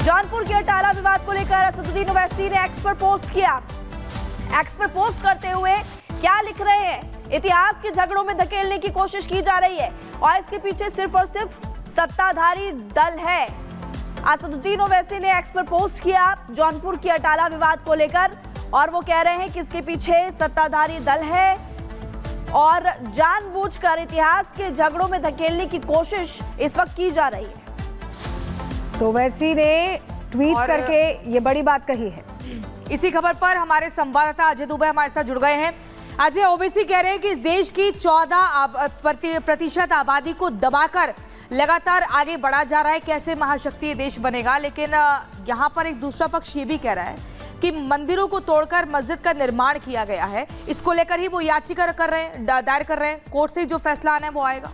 जौनपुर के अटाला विवाद को लेकर असदुद्दीन ओवैसी ने एक्स पर पोस्ट किया। एक्स पर पोस्ट करते हुए क्या लिख रहे हैं? इतिहास के झगड़ों में धकेलने की कोशिश की जा रही है और इसके पीछे सिर्फ और सिर्फ सत्ताधारी दल है। असदुद्दीन ओवैसी ने एक्स पर पोस्ट किया जौनपुर के अटाला विवाद को लेकर और वो कह रहे हैं कि इसके पीछे सत्ताधारी दल है और जानबूझकर इतिहास के झगड़ों में धकेलने की कोशिश इस वक्त की जा रही है। तो ओवैसी ने ट्वीट करके ये बड़ी बात कही है। इसी खबर पर हमारे संवाददाता अजय दुबे हमारे साथ जुड़ गए हैं। अजय, ओवैसी कह रहे हैं कि इस देश की 14% आबादी को दबाकर लगातार आगे बढ़ा जा रहा है। कैसे महाशक्ति देश बनेगा? लेकिन यहाँ पर एक दूसरा पक्ष ये भी कह रहा है कि मंदिरों को तोड़कर मस्जिद का निर्माण किया गया है। इसको लेकर ही वो याचिका दायर कर रहे हैं। कोर्ट से जो फैसला आना है वो आएगा।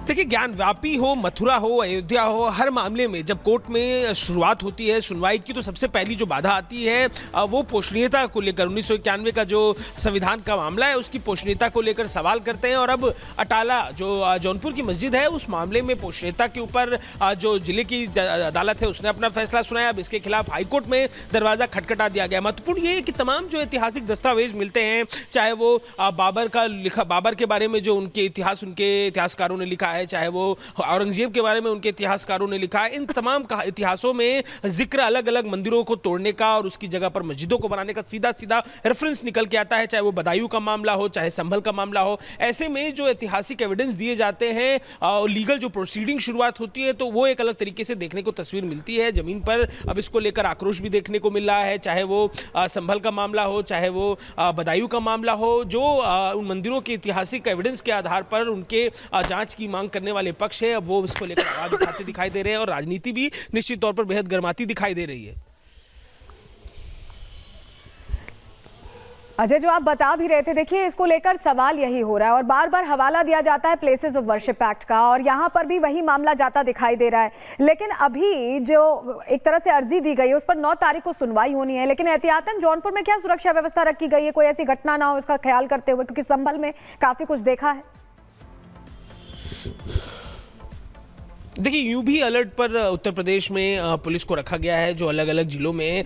देखिए, ज्ञानव्यापी हो, मथुरा हो, अयोध्या हो, हर मामले में जब कोर्ट में शुरुआत होती है सुनवाई की तो सबसे पहली जो बाधा आती है वो पोषणीयता को लेकर 1991 का जो संविधान का मामला है उसकी पोषणीयता को लेकर सवाल करते हैं। और अब अटाला जो जौनपुर की मस्जिद है उस मामले में पोषणीयता के ऊपर जो जिले की अदालत है उसने अपना फैसला सुनाया। अब इसके खिलाफ हाईकोर्ट में दरवाजा खटखटा दिया गया। महत्वपूर्ण ये कि तमाम जो ऐतिहासिक दस्तावेज मिलते हैं, चाहे वो बाबर के बारे में जो उनके इतिहासकारों ने लिखा है, चाहे वो औरंगजेब के बारे में उनके इतिहासकारों ने लिखा है, इन तमाम इतिहासों में जिक्र अलग अलग मंदिरों को तोड़ने का और उसकी जगह पर मस्जिदों को बनाने का सीधा सीधा रेफरेंस निकल के आता है, चाहे वो बदायूं का मामला हो, चाहे संभल का मामला हो। ऐसे में जो ऐतिहासिक एविडेंस दिए जाते हैं और लीगल जो प्रोसीडिंग शुरुआत होती है तो वो एक अलग तरीके से देखने को तस्वीर मिलती है जमीन पर। अब इसको लेकर आक्रोश भी देखने को मिल रहा है, चाहे वो संभल का मामला हो, चाहे वो बदायूं का मामला हो। जो उन मंदिरों के ऐतिहासिक एविडेंस के आधार पर उनके जांच की मांग करने वाले पक्ष है, अब वो इसको लेकर आवाज उठाते दिखाई दे रहे हैं और राजनीति भी निश्चित तौर पर बेहद गर्माती दिखाई दे रही है। अजय, जो आप बता भी रहे थे, देखिए इसको लेकर सवाल यही हो रहा है और बार बार हवाला दिया जाता है प्लेसेस ऑफ वर्शिप एक्ट का और यहाँ पर भी वही मामला जाता दिखाई दे रहा है। लेकिन अभी जो एक तरह से अर्जी दी गई है उस पर 9 तारीख को सुनवाई होनी है, लेकिन एहतियातन जौनपुर में क्या सुरक्षा व्यवस्था रखी गई है, कोई ऐसी घटना ना हो इसका ख्याल करते हुए, क्योंकि संभल में काफी कुछ देखा है। देखिए, यूं भी अलर्ट पर उत्तर प्रदेश में पुलिस को रखा गया है, जो अलग अलग जिलों में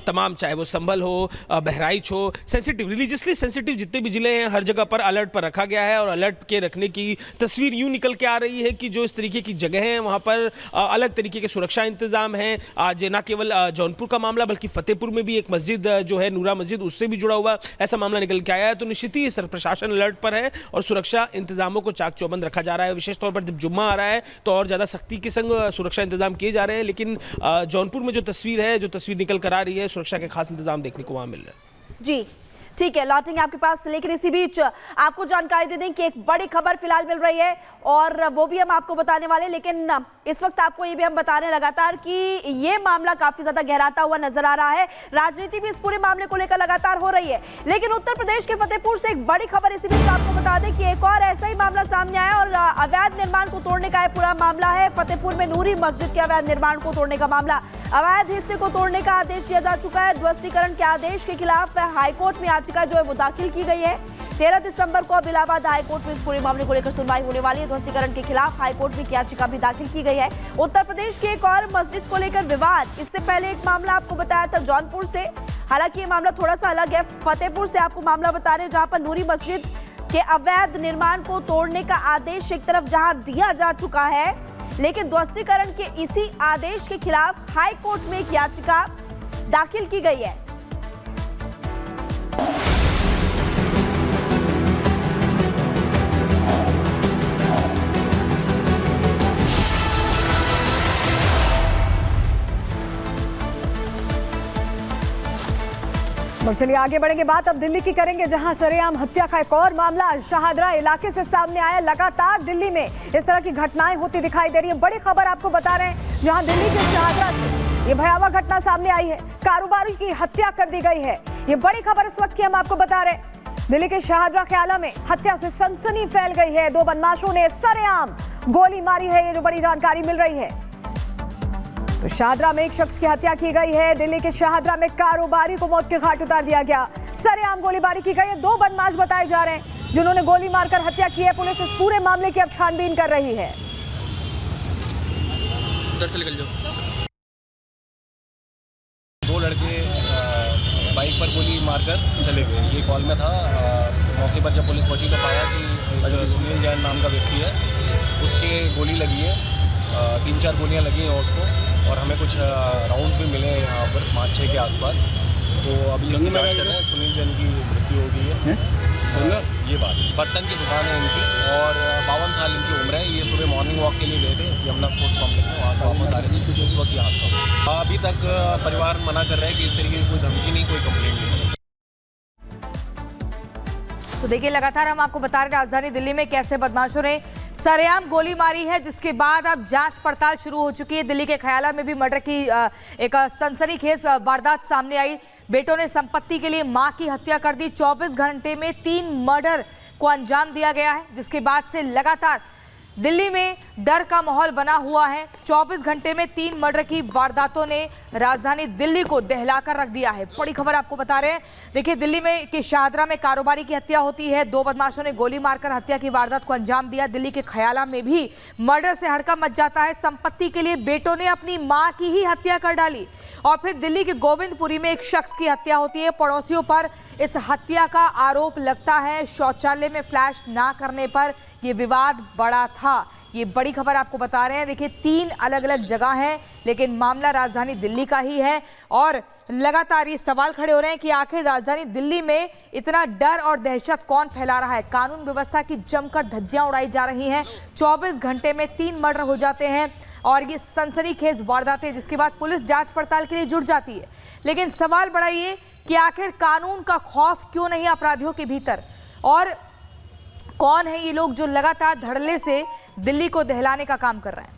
तमाम, चाहे वो संभल हो, बहराइच हो, सेंसिटिव, रिलीजियसली सेंसिटिव जितने भी जिले हैं हर जगह पर अलर्ट पर रखा गया है। और अलर्ट के रखने की तस्वीर यूं निकल के आ रही है कि जो इस तरीके की जगह है वहाँ पर अलग तरीके के सुरक्षा इंतजाम हैं। आज न केवल जौनपुर का मामला बल्कि फतेहपुर में भी एक मस्जिद जो है नूरा मस्जिद, उससे भी जुड़ा हुआ ऐसा मामला निकल के आया है। तो निश्चित ही प्रशासन अलर्ट पर है और सुरक्षा इंतजामों को चाक चौबंद रखा जा रहा है। विशेष तौर पर जब जुम्मा आ रहा है तो और ज़्यादा सख्ती के संग सुरक्षा इंतजाम किए जा रहे हैं। लेकिन जौनपुर में जो तस्वीर निकल कर आ रही है, सुरक्षा के खास इंतजाम देखने को वहां मिल रहा है। जी ठीक है, लौटेंगे आपके पास, लेकिन इसी बीच आपको जानकारी दे दें कि एक बड़ी खबर फिलहाल मिल रही है और वो भी हम आपको बताने वाले। लेकिन इस वक्त आपको ये भी हम बता रहे हैं लगातार कि ये मामला काफी ज्यादा गहराता हुआ नजर आ रहा है। राजनीति भी इस पूरे मामले को लेकर लगातार हो रही है। लेकिन उत्तर प्रदेश के फतेहपुर से एक बड़ी खबर इसी बीच आपको बता दें कि एक और ऐसा ही मामला सामने आया और अवैध निर्माण को तोड़ने का पूरा मामला है। फतेहपुर में नूरी मस्जिद के अवैध निर्माण को तोड़ने का मामला, अवैध हिस्से को तोड़ने का आदेश दिया जा चुका है। ध्वस्तीकरण के आदेश के खिलाफ हाईकोर्ट में याचिका जो है वो दाखिल की गई है। 13 दिसंबर को अब इलाहाबाद हाईकोर्ट में इस पूरे मामले को लेकर सुनवाई होने वाली है। ध्वस्तीकरण के खिलाफ हाईकोर्ट में याचिका भी दाखिल की गई है। उत्तर प्रदेश की एक और मस्जिद को लेकर विवाद, इससे पहले एक मामला आपको बताया था जौनपुर से, हालांकि ये मामला थोड़ा सा अलग है। फतेहपुर से आपको मामला बता रहे हैं जहां पर नूरी मस्जिद के अवैध निर्माण को तोड़ने का आदेश एक तरफ जहां दिया जा चुका है, लेकिन ध्वस्तीकरण के इसी आदेश के खिलाफ हाईकोर्ट में एक याचिका दाखिल की गई है। और चलिए आगे बढ़ेंगे, बात अब दिल्ली की करेंगे जहां सरेआम हत्या का एक और मामला शाहदरा इलाके से सामने आया। लगातार दिल्ली में इस तरह की घटनाएं होती दिखाई दे रही है। बड़ी खबर आपको बता रहे हैं जहां दिल्ली के शाहदरा से ये भयावह घटना सामने आई है, कारोबारी की हत्या कर दी गई है। ये बड़ी खबर इस वक्त की हम आपको बता रहे हैं। दिल्ली के शाहदरा ख्याला में हत्या से सनसनी फैल गई है। 2 बदमाशों ने सरेआम गोली मारी है, ये जो बड़ी जानकारी मिल रही है। तो शाहदरा में एक शख्स की हत्या की गई है। दिल्ली के शाहदरा में कारोबारी को मौत के घाट उतार दिया गया। सरेआम गोलीबारी की गई है। 2 बदमाश बताए जा रहे हैं जिन्होंने गोली मारकर हत्या की है। पुलिस इस पूरे मामले की अब छानबीन कर रही है। उधर से निकल जाओ। दो लड़के बाइक पर गोली मारकर चले गए। ये कॉल में था। मौके पर जब पुलिस पहुंची तो पाया कि एक सुनील जैन नाम का व्यक्ति है, उसके गोली लगी है। 3-4 गोलियां लगी हैं उसको, और हमें कुछ राउंड्स भी मिले हैं यहाँ पर 5-6 के आसपास। तो अभी इसकी जांच कर रहे हैं। सुनील जैन की मृत्यु हो गई है। ये बात बर्तन की दुकान है इनकी, और 52 साल इनकी उम्र है। ये सुबह मॉर्निंग वॉक के लिए गए थे यमुना स्पोर्ट्स कॉम्प्लेक्स में, वहाँ से वापस आ रहे थे, उस वक्त ये हादसा हुआ। अभी तक परिवार मना कर रहे हैं कि इस तरीके की कोई धमकी नहीं, कोई कंप्लेंट नहीं। तो देखिए, लगातार हम आपको बता रहे राजधानी दिल्ली में कैसे बदमाशों ने सरेआम गोली मारी है, जिसके बाद अब जांच पड़ताल शुरू हो चुकी है। दिल्ली के खयाला में भी मर्डर की एक सनसनीखेज वारदात सामने आई। बेटों ने संपत्ति के लिए मां की हत्या कर दी। 24 घंटे में 3 मर्डर को अंजाम दिया गया है, जिसके बाद से लगातार दिल्ली में डर का माहौल बना हुआ है। 24 घंटे में 3 मर्डर की वारदातों ने राजधानी दिल्ली को दहलाकर रख दिया है। बड़ी खबर आपको बता रहे हैं। देखिए, दिल्ली में के शाहदरा में कारोबारी की हत्या होती है। 2 बदमाशों ने गोली मारकर हत्या की वारदात को अंजाम दिया। दिल्ली के खयाला में भी मर्डर से हड़कंप मच जाता है। संपत्ति के लिए बेटों ने अपनी मां की ही हत्या कर डाली। और फिर दिल्ली के गोविंदपुरी में एक शख्स की हत्या होती है। पड़ोसियों पर इस हत्या का आरोप लगता है। शौचालय में फ्लैश ना करने पर यह विवाद बढ़ा था। ये बड़ी खबर आपको बता रहे हैं। देखिए, 3 अलग अलग जगह हैं, लेकिन मामला राजधानी दिल्ली का ही है। और लगातार ये सवाल खड़े हो रहे हैं कि आखिर राजधानी दिल्ली में इतना डर और दहशत कौन फैला रहा है। कानून व्यवस्था की जमकर धज्जियां उड़ाई जा रही हैं। 24 घंटे में 3 मर्डर हो जाते हैं और ये सनसनीखेज वारदातें, जिसके बाद पुलिस जांच पड़ताल के लिए जुट जाती है। लेकिन सवाल बड़ा ये कि आखिर कानून का खौफ क्यों नहीं अपराधियों के भीतर, और कौन है ये लोग जो लगातार धड़ल्ले से दिल्ली को दहलाने का काम कर रहे हैं।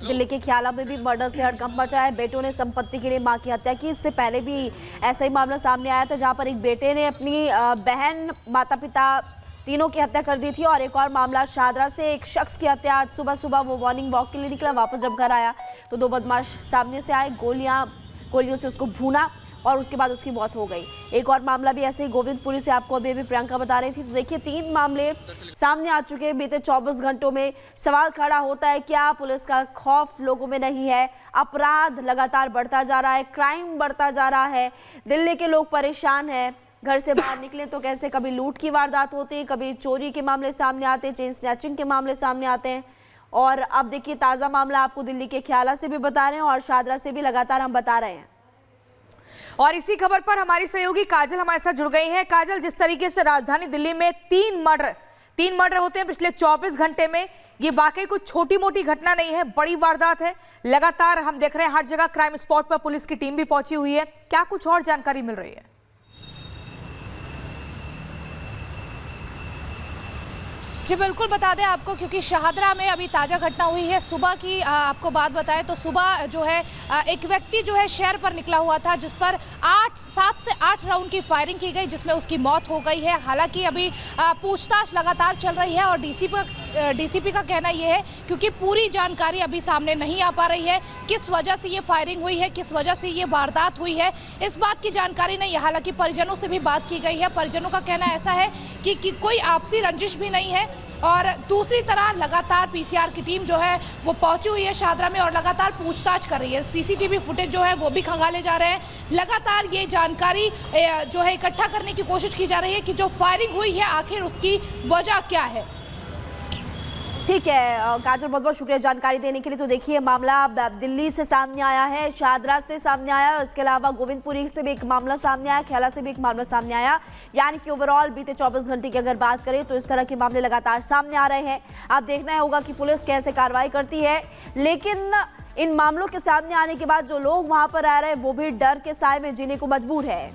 दिल्ली के ख्याला में भी मर्डर से हड़कंप मचा है। बेटों ने संपत्ति के लिए मां की हत्या की। इससे पहले भी ऐसा ही मामला सामने आया था, जहां पर एक बेटे ने अपनी बहन, माता पिता तीनों की हत्या कर दी थी। और एक और मामला शाहदरा से एक शख्स की हत्या। आज सुबह वो मॉर्निंग वॉक के लिए निकला, वापस जब घर आया तो 2 बदमाश सामने से आए, गोलियों से उसको भूना और उसके बाद उसकी मौत हो गई। एक और मामला भी ऐसे ही गोविंदपुरी से आपको अभी प्रियंका बता रही थी। तो देखिए, 3 मामले सामने आ चुके हैं बीते 24 घंटों में। सवाल खड़ा होता है, क्या पुलिस का खौफ लोगों में नहीं है? अपराध लगातार बढ़ता जा रहा है, क्राइम बढ़ता जा रहा है। दिल्ली के लोग परेशान हैं। घर से बाहर निकले तो कैसे कभी लूट की वारदात होती है, कभी चोरी के मामले सामने आते हैं, चेन स्नैचिंग के मामले सामने आते हैं। और अब देखिए, ताज़ा मामला आपको दिल्ली के ख्याला से भी बता रहे हैं और शाहदरा से भी लगातार हम बता रहे हैं। और इसी खबर पर हमारी सहयोगी काजल हमारे साथ जुड़ गई हैं। काजल, जिस तरीके से राजधानी दिल्ली में 3 मर्डर होते हैं पिछले 24 घंटे में, ये वाकई कुछ छोटी मोटी घटना नहीं है, बड़ी वारदात है। लगातार हम देख रहे हैं हर जगह क्राइम स्पॉट पर पुलिस की टीम भी पहुंची हुई है। क्या कुछ और जानकारी मिल रही है? जी बिल्कुल बता दें आपको, क्योंकि शाहदरा में अभी ताज़ा घटना हुई है। सुबह की आपको बात बताएं तो सुबह जो है एक व्यक्ति जो है शहर पर निकला हुआ था, जिस पर 7 से 8 राउंड की फायरिंग की गई, जिसमें उसकी मौत हो गई है। हालांकि अभी पूछताछ लगातार चल रही है और डीसीपी का कहना यह है, क्योंकि पूरी जानकारी अभी सामने नहीं आ पा रही है, किस वजह से ये फायरिंग हुई है, किस वजह से ये वारदात हुई है, इस बात की जानकारी नहीं है। हालांकि परिजनों से भी बात की गई है। परिजनों का कहना ऐसा है कि कोई आपसी रंजिश भी नहीं है। और दूसरी तरह लगातार पीसीआर की टीम जो है वो पहुंची हुई है शाहदरा में और लगातार पूछताछ कर रही है। सीसीटीवी फुटेज जो है वो भी खंगाले जा रहे हैं। लगातार ये जानकारी जो है इकट्ठा करने की कोशिश की जा रही है कि जो फायरिंग हुई है आखिर उसकी वजह क्या है। ठीक है काजल, बहुत बहुत शुक्रिया जानकारी देने के लिए। तो देखिए, मामला दिल्ली से सामने आया है, शाहदरा से सामने आया, इसके अलावा गोविंदपुरी से भी एक मामला सामने आया, ख्याला से भी एक मामला सामने आया। यानी कि ओवरऑल बीते 24 घंटे की अगर बात करें तो इस तरह के मामले लगातार सामने आ रहे हैं। अब देखना होगा कि पुलिस कैसे कार्रवाई करती है। लेकिन इन मामलों के सामने आने के बाद जो लोग वहां पर आ रहे हैं वो भी डर के साए में जीने को मजबूर है।